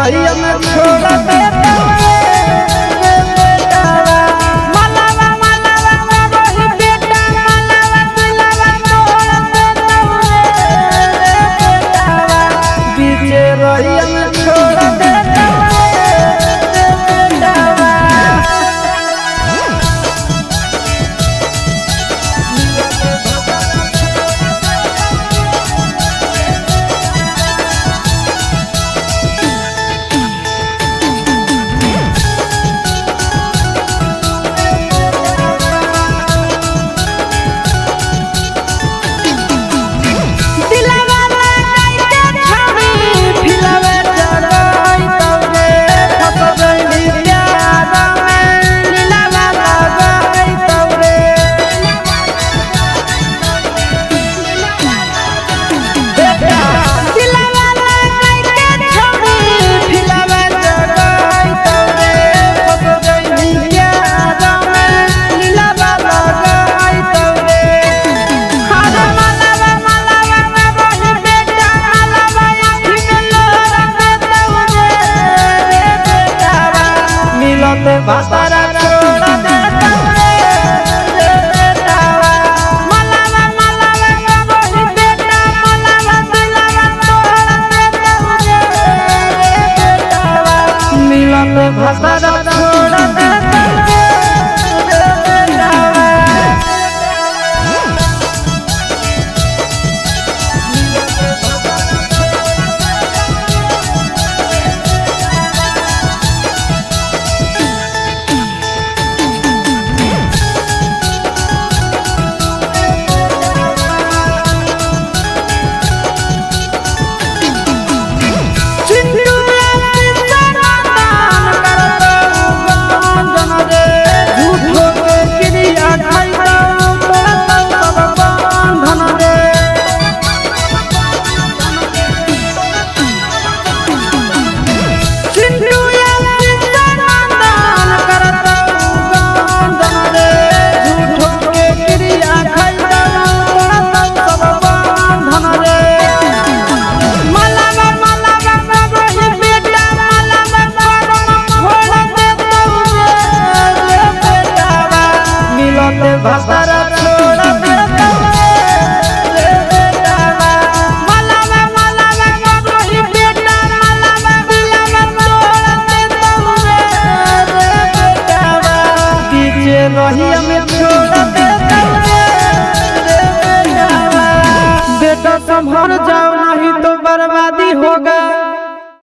रहिया में छोड़ देता भातारा छोड़ देता मलावा मलावा बोली बेटा मलावा दिलावा तोड़ देता मिलन भातारा छोड़ देता भातारा छोड़ देता मलावा मलावा बोली बेटा मलावा दिलावा तोड़ देता दीजे रहिया में छोड़ देता बेटा संभल जाओ नहीं तो बर्बादी होगा।